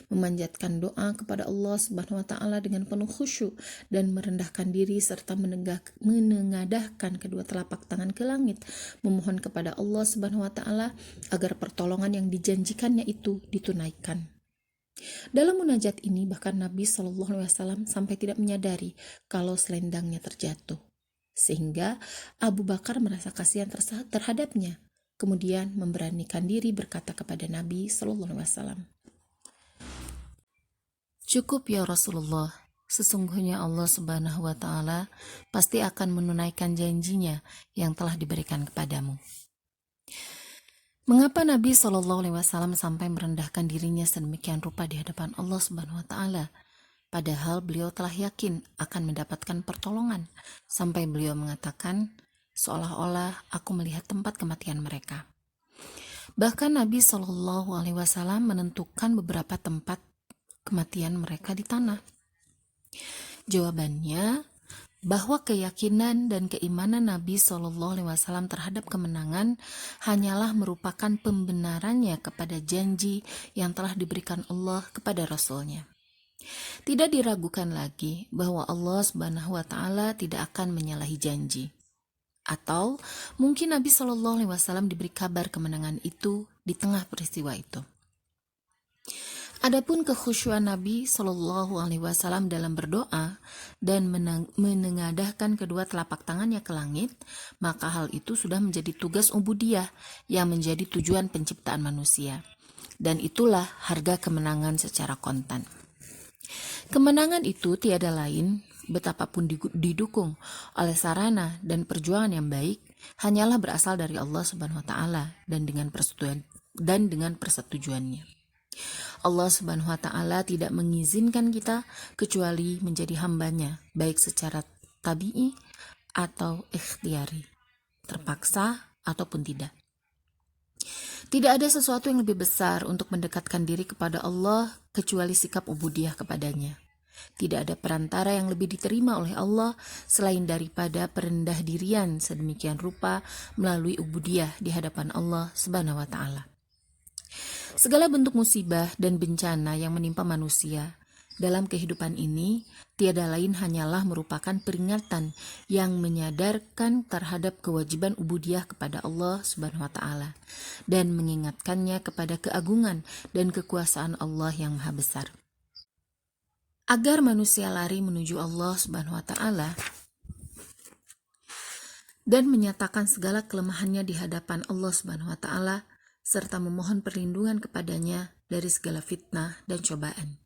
memanjatkan doa kepada Allah Subhanahu Wa Taala dengan penuh khusyuk dan merendahkan diri serta menengadahkan kedua telapak tangan ke langit, memohon kepada Allah Subhanahu Wa Taala agar pertolongan yang dijanjikannya itu ditunaikan. Dalam munajat ini bahkan Nabi Shallallahu Alaihi Wasallam sampai tidak menyadari kalau selendangnya terjatuh, sehingga Abu Bakar merasa kasihan terhadapnya, kemudian memberanikan diri berkata kepada Nabi Shallallahu Alaihi Wasallam, "Cukup ya Rasulullah, sesungguhnya Allah Subhanahu Wa Taala pasti akan menunaikan janjinya yang telah diberikan kepadamu." Mengapa Nabi Shallallahu Alaihi Wasallam sampai merendahkan dirinya sedemikian rupa di hadapan Allah Subhanahu Wa Taala, padahal beliau telah yakin akan mendapatkan pertolongan, sampai beliau mengatakan, "Seolah-olah aku melihat tempat kematian mereka." Bahkan Nabi Shallallahu Alaihi Wasallam menentukan beberapa tempat kematian mereka di tanah. Jawabannya, bahwa keyakinan dan keimanan Nabi Shallallahu Alaihi Wasallam terhadap kemenangan hanyalah merupakan pembenarannya kepada janji yang telah diberikan Allah kepada Rasul-Nya. Tidak diragukan lagi bahwa Allah Subhanahu Wa Taala tidak akan menyalahi janji. Atau mungkin Nabi Shallallahu Alaihi Wasallam diberi kabar kemenangan itu di tengah peristiwa itu. Adapun kekhusyuan Nabi Shallallahu Alaihi Wasallam dalam berdoa dan menengadahkan kedua telapak tangannya ke langit, maka hal itu sudah menjadi tugas ubudiyah yang menjadi tujuan penciptaan manusia. Dan itulah harga kemenangan secara kontan. Kemenangan itu tiada lain, betapapun didukung oleh sarana dan perjuangan yang baik, hanyalah berasal dari Allah Subhanahu Wa Taala dan dengan persetujuannya. Allah Subhanahu Wa Taala tidak mengizinkan kita kecuali menjadi hambanya, baik secara tabi'i atau ikhtiari, terpaksa ataupun tidak. Tidak ada sesuatu yang lebih besar untuk mendekatkan diri kepada Allah kecuali sikap ubudiyah kepadanya. Tidak ada perantara yang lebih diterima oleh Allah selain daripada perendah dirian sedemikian rupa melalui ubudiyah di hadapan Allah Subhanahu wa taala. Segala bentuk musibah dan bencana yang menimpa manusia dalam kehidupan ini tiada lain hanyalah merupakan peringatan yang menyadarkan terhadap kewajiban ubudiyah kepada Allah Subhanahu wa taala dan mengingatkannya kepada keagungan dan kekuasaan Allah yang Maha Besar. Agar manusia lari menuju Allah Subhanahu wa taala dan menyatakan segala kelemahannya di hadapan Allah Subhanahu wa taala serta memohon perlindungan kepadanya dari segala fitnah dan cobaan.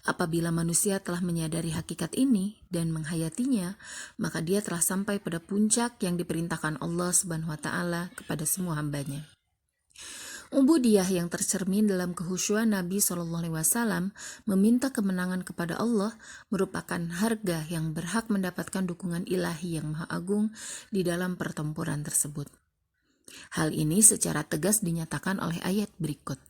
Apabila manusia telah menyadari hakikat ini dan menghayatinya, maka dia telah sampai pada puncak yang diperintahkan Allah Subhanahu wa taala kepada semua hambanya. Ubudiyah yang tercermin dalam kehusyuan Nabi SAW meminta kemenangan kepada Allah merupakan harga yang berhak mendapatkan dukungan ilahi yang maha agung di dalam pertempuran tersebut. Hal ini secara tegas dinyatakan oleh ayat berikut.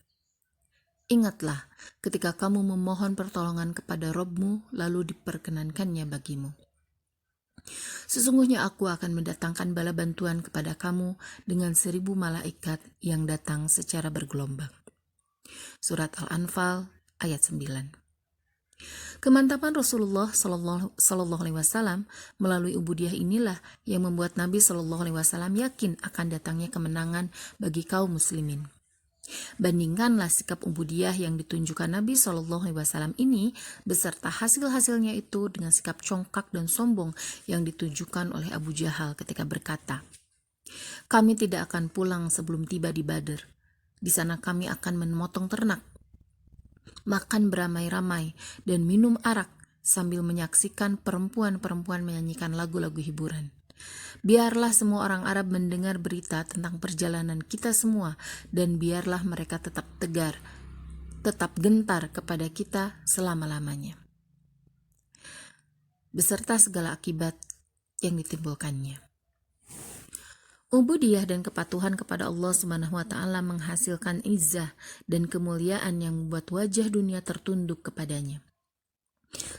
Ingatlah ketika kamu memohon pertolongan kepada Robmu lalu diperkenankannya bagimu. Sesungguhnya aku akan mendatangkan bala bantuan kepada kamu dengan 1000 malaikat yang datang secara bergelombang. Surat Al-Anfal ayat 9. Kemantapan Rasulullah Sallallahu Alaihi Wasallam melalui ubudiyah inilah yang membuat Nabi Sallallahu Alaihi Wasallam yakin akan datangnya kemenangan bagi kaum muslimin. Bandingkanlah sikap ubudiyah yang ditunjukkan Nabi Shallallahu Alaihi Wasallam ini beserta hasil-hasilnya itu dengan sikap congkak dan sombong yang ditunjukkan oleh Abu Jahal ketika berkata, "Kami tidak akan pulang sebelum tiba di Badr. Di sana kami akan memotong ternak, makan beramai-ramai, dan minum arak sambil menyaksikan perempuan-perempuan menyanyikan lagu-lagu hiburan. Biarlah semua orang Arab mendengar berita tentang perjalanan kita semua dan biarlah mereka tetap tegar, tetap gentar kepada kita selama-lamanya." Beserta segala akibat yang ditimbulkannya. Ubudiyah dan kepatuhan kepada Allah Subhanahu wa taala menghasilkan izzah dan kemuliaan yang membuat wajah dunia tertunduk kepadanya.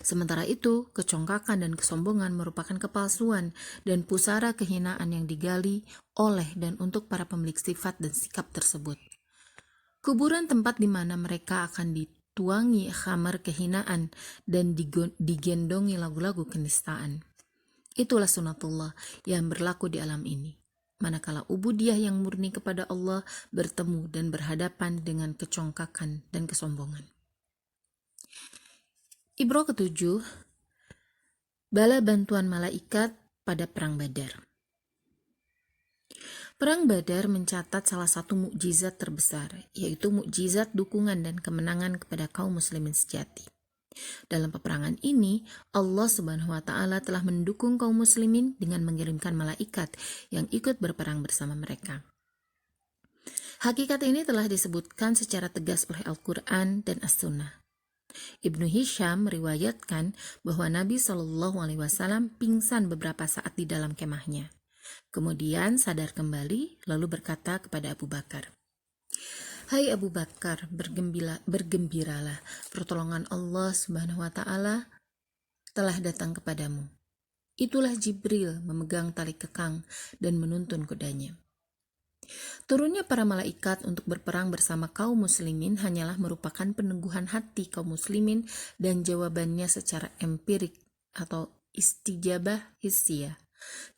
Sementara itu, kecongkakan dan kesombongan merupakan kepalsuan dan pusara kehinaan yang digali oleh dan untuk para pemilik sifat dan sikap tersebut. Kuburan tempat di mana mereka akan dituangi khamar kehinaan dan digendongi lagu-lagu kenistaan. Itulah sunatullah yang berlaku di alam ini. Manakala ubudiyah yang murni kepada Allah bertemu dan berhadapan dengan kecongkakan dan kesombongan. Ibrah ke-7, bala bantuan malaikat pada Perang Badar. Perang Badar mencatat salah satu mukjizat terbesar, yaitu mukjizat dukungan dan kemenangan kepada kaum muslimin sejati. Dalam peperangan ini, Allah Subhanahu wa taala telah mendukung kaum muslimin dengan mengirimkan malaikat yang ikut berperang bersama mereka. Hakikat ini telah disebutkan secara tegas oleh Al-Quran dan As-Sunnah. Ibnu Hisham meriwayatkan bahwa Nabi Shallallahu Alaihi Wasallam pingsan beberapa saat di dalam kemahnya. Kemudian sadar kembali lalu berkata kepada Abu Bakar, "Hai Abu Bakar, bergembiralah, pertolongan Allah Subhanahu wa taala telah datang kepadamu." Itulah Jibril memegang tali kekang dan menuntun kudanya. Turunnya para malaikat untuk berperang bersama kaum muslimin hanyalah merupakan peneguhan hati kaum muslimin dan jawabannya secara empirik atau istijabah hissiyah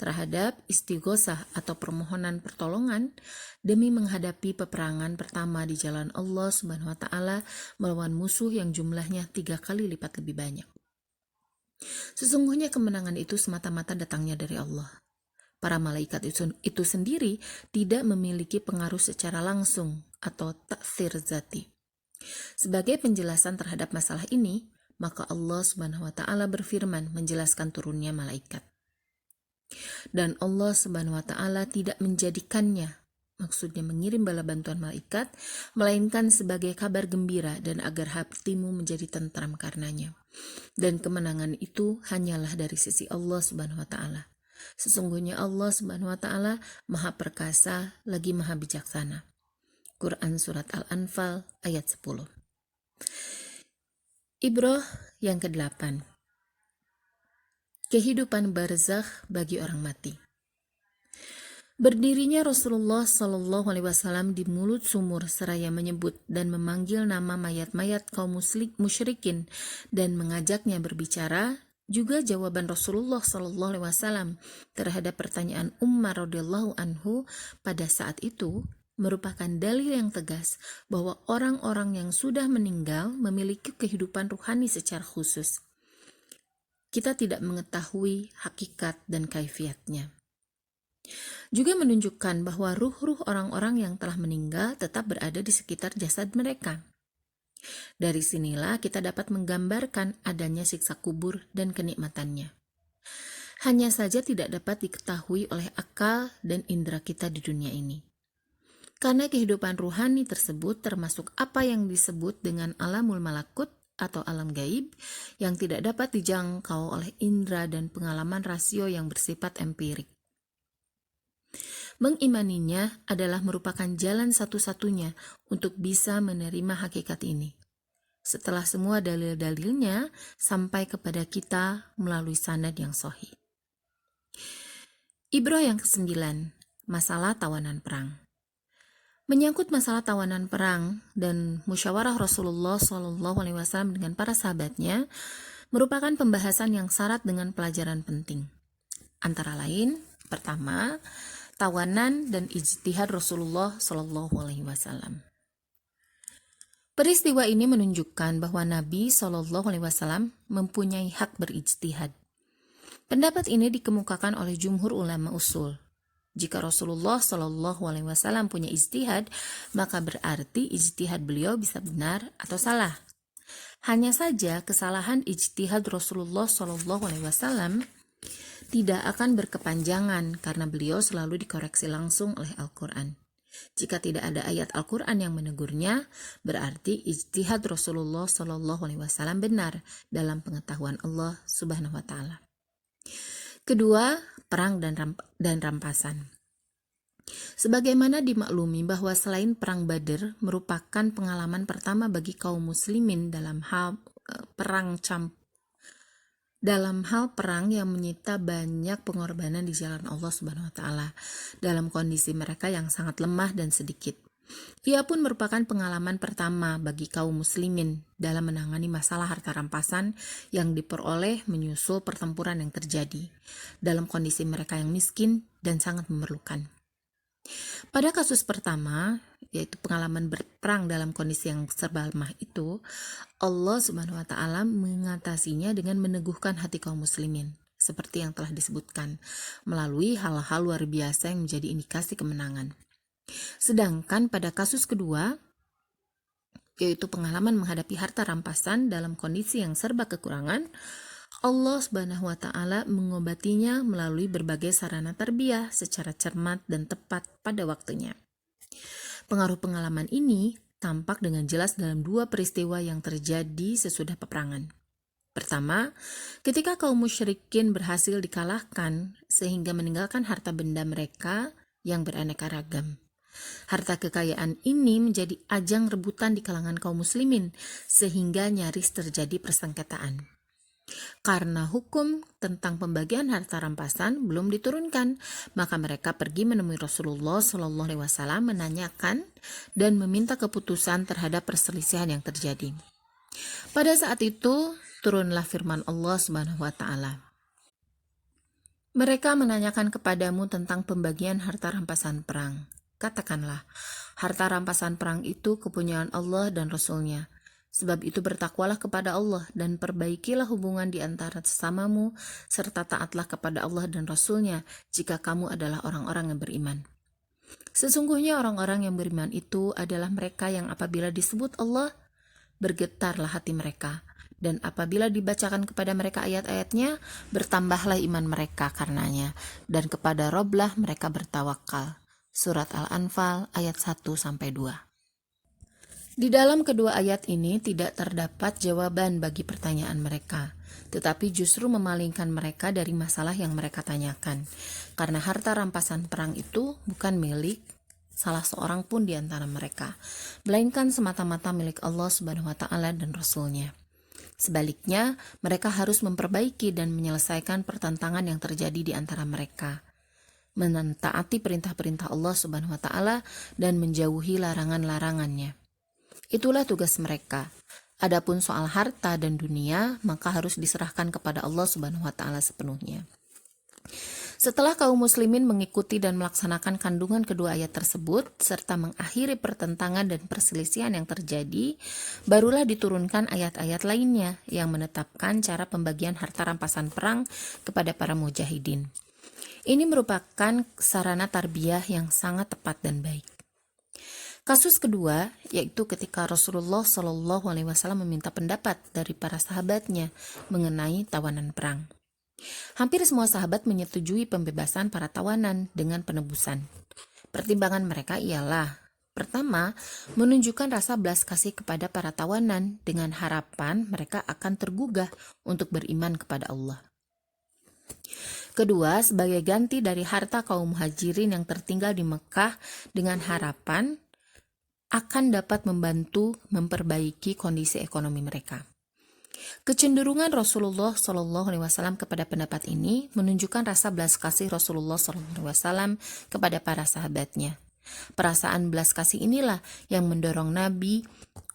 terhadap istighosah atau permohonan pertolongan demi menghadapi peperangan pertama di jalan Allah Subhanahu wa taala melawan musuh yang jumlahnya 3 kali lipat lebih banyak. Sesungguhnya kemenangan itu semata-mata datangnya dari Allah. Para malaikat itu sendiri tidak memiliki pengaruh secara langsung atau ta'thir zati. Sebagai penjelasan terhadap masalah ini, maka Allah Subhanahu wa taala berfirman menjelaskan turunnya malaikat. Dan Allah Subhanahu wa taala tidak menjadikannya, maksudnya mengirim bala bantuan malaikat, melainkan sebagai kabar gembira dan agar hatimu menjadi tentram karenanya. Dan kemenangan itu hanyalah dari sisi Allah Subhanahu wa taala. Sesungguhnya Allah Subhanahu wa taala Maha Perkasa lagi Maha Bijaksana. Quran Surat Al-Anfal ayat 10. Ibrah yang ke-8. Kehidupan barzakh bagi orang mati. Berdirinya Rasulullah Shallallahu Alaihi Wasallam di mulut sumur seraya menyebut dan memanggil nama mayat-mayat kaum musyrikin dan mengajaknya berbicara, juga jawaban Rasulullah Shallallahu Alaihi Wasallam terhadap pertanyaan Umar radhiyallahu anhu pada saat itu merupakan dalil yang tegas bahwa orang-orang yang sudah meninggal memiliki kehidupan ruhani secara khusus. Kita tidak mengetahui hakikat dan kaifiatnya. Juga menunjukkan bahwa ruh-ruh orang-orang yang telah meninggal tetap berada di sekitar jasad mereka. Dari sinilah kita dapat menggambarkan adanya siksa kubur dan kenikmatannya. Hanya saja tidak dapat diketahui oleh akal dan indera kita di dunia ini. Karena kehidupan ruhani tersebut termasuk apa yang disebut dengan alamul malakut atau alam gaib yang tidak dapat dijangkau oleh indera dan pengalaman rasio yang bersifat empirik. Mengimaninya adalah merupakan jalan satu-satunya untuk bisa menerima hakikat ini. Setelah semua dalil-dalilnya sampai kepada kita melalui sanad yang sahih. Ibrah yang ke-9, masalah tawanan perang. Menyangkut masalah tawanan perang dan musyawarah Rasulullah SAW dengan para sahabatnya merupakan pembahasan yang syarat dengan pelajaran penting. Antara lain, pertama, tawanan dan ijtihad Rasulullah SAW. Peristiwa ini menunjukkan bahwa Nabi SAW mempunyai hak berijtihad. Pendapat ini dikemukakan oleh jumhur ulama usul. Jika Rasulullah SAW punya ijtihad, maka berarti ijtihad beliau bisa benar atau salah. Hanya saja kesalahan ijtihad Rasulullah SAW tidak akan berkepanjangan karena beliau selalu dikoreksi langsung oleh Al-Quran. Jika tidak ada ayat Al-Quran yang menegurnya, berarti ijtihad Rasulullah SAW benar dalam pengetahuan Allah Subhanahu wa Ta'ala. Kedua, perang dan rampasan. Sebagaimana dimaklumi bahwa selain perang Badr merupakan pengalaman pertama bagi kaum muslimin dalam hal perang yang menyita banyak pengorbanan di jalan Allah Subhanahu wa Ta'ala dalam kondisi mereka yang sangat lemah dan sedikit. Ia pun merupakan pengalaman pertama bagi kaum muslimin dalam menangani masalah harta rampasan yang diperoleh menyusul pertempuran yang terjadi dalam kondisi mereka yang miskin dan sangat memerlukan. Pada kasus pertama, yaitu pengalaman berperang dalam kondisi yang serba lemah itu, Allah Subhanahu wa Ta'ala mengatasinya dengan meneguhkan hati kaum muslimin, seperti yang telah disebutkan, melalui hal-hal luar biasa yang menjadi indikasi kemenangan. Sedangkan pada kasus kedua, yaitu pengalaman menghadapi harta rampasan dalam kondisi yang serba kekurangan, Allah Subhanahu wa Ta'ala mengobatinya melalui berbagai sarana tarbiyah secara cermat dan tepat pada waktunya. Pengaruh pengalaman ini tampak dengan jelas dalam dua peristiwa yang terjadi sesudah peperangan. Pertama, ketika kaum musyrikin berhasil dikalahkan sehingga meninggalkan harta benda mereka yang beraneka ragam. Harta kekayaan ini menjadi ajang rebutan di kalangan kaum muslimin sehingga nyaris terjadi persengketaan. Karena hukum tentang pembagian harta rampasan belum diturunkan, maka mereka pergi menemui Rasulullah SAW menanyakan dan meminta keputusan terhadap perselisihan yang terjadi. Pada saat itu turunlah firman Allah Subhanahu wa Ta'ala. Mereka menanyakan kepadamu tentang pembagian harta rampasan perang. Katakanlah, harta rampasan perang itu kepunyaan Allah dan Rasul-Nya. Sebab itu bertakwalah kepada Allah dan perbaikilah hubungan di antara sesamamu, serta taatlah kepada Allah dan Rasul-Nya jika kamu adalah orang-orang yang beriman. Sesungguhnya orang-orang yang beriman itu adalah mereka yang apabila disebut Allah, bergetarlah hati mereka. Dan apabila dibacakan kepada mereka ayat-ayatnya, bertambahlah iman mereka karenanya. Dan kepada Roblah mereka bertawakal. Surat Al-Anfal ayat 1-2. Di dalam kedua ayat ini tidak terdapat jawaban bagi pertanyaan mereka, tetapi justru memalingkan mereka dari masalah yang mereka tanyakan. Karena harta rampasan perang itu bukan milik salah seorang pun di antara mereka, melainkan semata-mata milik Allah Subhanahu wa Ta'ala dan Rasul-Nya. Sebaliknya, mereka harus memperbaiki dan menyelesaikan pertentangan yang terjadi di antara mereka, mentaati perintah-perintah Allah Subhanahu wa Ta'ala dan menjauhi larangan-larangannya. Itulah tugas mereka. Adapun soal harta dan dunia, maka harus diserahkan kepada Allah Subhanahu wa Ta'ala sepenuhnya. Setelah kaum muslimin mengikuti dan melaksanakan kandungan kedua ayat tersebut, serta mengakhiri pertentangan dan perselisihan yang terjadi, barulah diturunkan ayat-ayat lainnya yang menetapkan cara pembagian harta rampasan perang kepada para mujahidin. Ini merupakan sarana tarbiyah yang sangat tepat dan baik. Kasus kedua, yaitu ketika Rasulullah Shallallahu Alaihi Wasallam meminta pendapat dari para sahabatnya mengenai tawanan perang. Hampir semua sahabat menyetujui pembebasan para tawanan dengan penebusan. Pertimbangan mereka ialah: pertama, menunjukkan rasa belas kasih kepada para tawanan dengan harapan mereka akan tergugah untuk beriman kepada Allah. Kedua, sebagai ganti dari harta kaum muhajirin yang tertinggal di Mekah dengan harapan akan dapat membantu memperbaiki kondisi ekonomi mereka. Kecenderungan Rasulullah Shallallahu Alaihi Wasallam kepada pendapat ini menunjukkan rasa belas kasih Rasulullah Shallallahu Alaihi Wasallam kepada para sahabatnya. Perasaan belas kasih inilah yang mendorong Nabi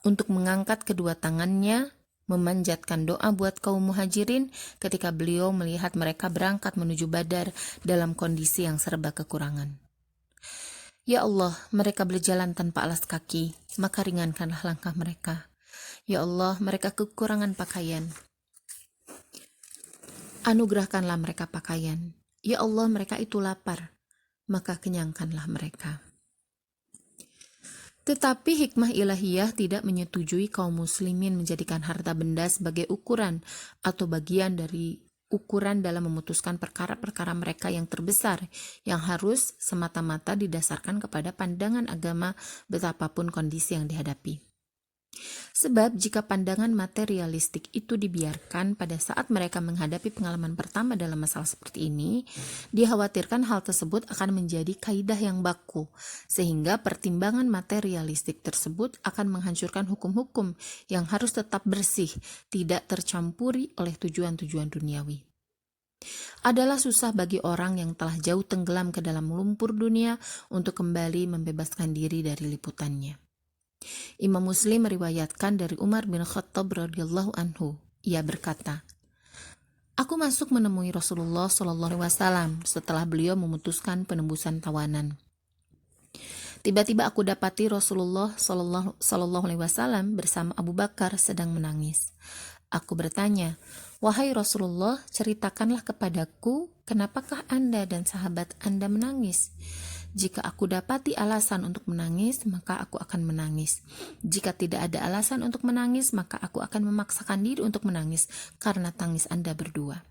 untuk mengangkat kedua tangannya, memanjatkan doa buat kaum muhajirin ketika beliau melihat mereka berangkat menuju Badar dalam kondisi yang serba kekurangan. Ya Allah, mereka berjalan tanpa alas kaki, maka ringankanlah langkah mereka. Ya Allah, mereka kekurangan pakaian, anugerahkanlah mereka pakaian. Ya Allah, mereka itu lapar, maka kenyangkanlah mereka. Tetapi hikmah ilahiyah tidak menyetujui kaum muslimin menjadikan harta benda sebagai ukuran atau bagian dari ukuran dalam memutuskan perkara-perkara mereka yang terbesar, yang harus semata-mata didasarkan kepada pandangan agama betapapun kondisi yang dihadapi. Sebab jika pandangan materialistik itu dibiarkan pada saat mereka menghadapi pengalaman pertama dalam masalah seperti ini, dikhawatirkan hal tersebut akan menjadi kaidah yang baku, sehingga pertimbangan materialistik tersebut akan menghancurkan hukum-hukum yang harus tetap bersih, tidak tercampuri oleh tujuan-tujuan duniawi. Adalah susah bagi orang yang telah jauh tenggelam ke dalam lumpur dunia untuk kembali membebaskan diri dari liputannya. Imam Muslim meriwayatkan dari Umar bin Khattab radhiyallahu anhu, ia berkata, "Aku masuk menemui Rasulullah Shallallahu Alaihi Wasallam setelah beliau memutuskan penembusan tawanan. Tiba-tiba aku dapati Rasulullah Shallallahu Alaihi Wasallam bersama Abu Bakar sedang menangis. Aku bertanya, wahai Rasulullah, ceritakanlah kepadaku, kenapakah Anda dan sahabat Anda menangis? Jika aku dapati alasan untuk menangis, maka aku akan menangis. Jika tidak ada alasan untuk menangis, maka aku akan memaksakan diri untuk menangis karena tangis Anda berdua."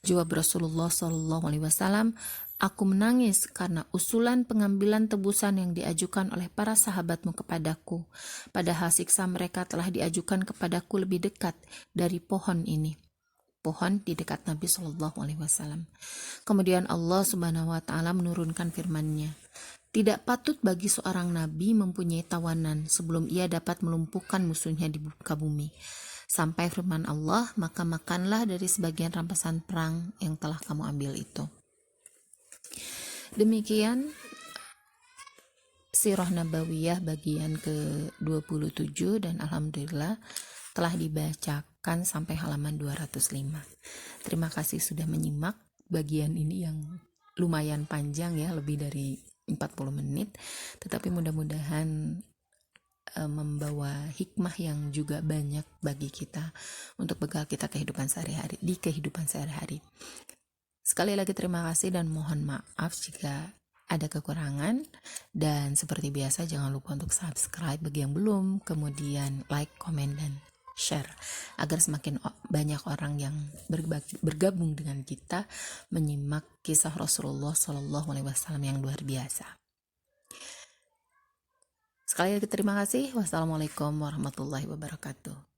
Jawab Rasulullah Shallallahu Alaihi Wasallam, "Aku menangis karena usulan pengambilan tebusan yang diajukan oleh para sahabatmu kepadaku. Padahal siksa mereka telah diajukan kepadaku lebih dekat dari pohon ini." Pohon di dekat Nabi Shallallahu Alaihi Wasallam. Kemudian Allah Subhanahu Wa Taala menurunkan firman-Nya, "Tidak patut bagi seorang nabi mempunyai tawanan sebelum ia dapat melumpuhkan musuhnya di muka bumi." Sampai firman Allah, "Maka makanlah dari sebagian rampasan perang yang telah kamu ambil itu." Demikian Sirah Nabawiyah bagian ke-27, dan alhamdulillah telah dibacakan sampai halaman 205. Terima kasih sudah menyimak bagian ini yang lumayan panjang ya, lebih dari 40 menit, tetapi mudah-mudahan membawa hikmah yang juga banyak bagi kita untuk bekal kita kehidupan sehari-hari, di kehidupan sehari-hari. Sekali lagi terima kasih dan mohon maaf jika ada kekurangan, dan seperti biasa jangan lupa untuk subscribe bagi yang belum, kemudian like, komen, dan share agar semakin banyak orang yang bergabung dengan kita menyimak kisah Rasulullah Shallallahu Alaihi Wasallam yang luar biasa. Sekali lagi terima kasih. Wassalamualaikum warahmatullahi wabarakatuh.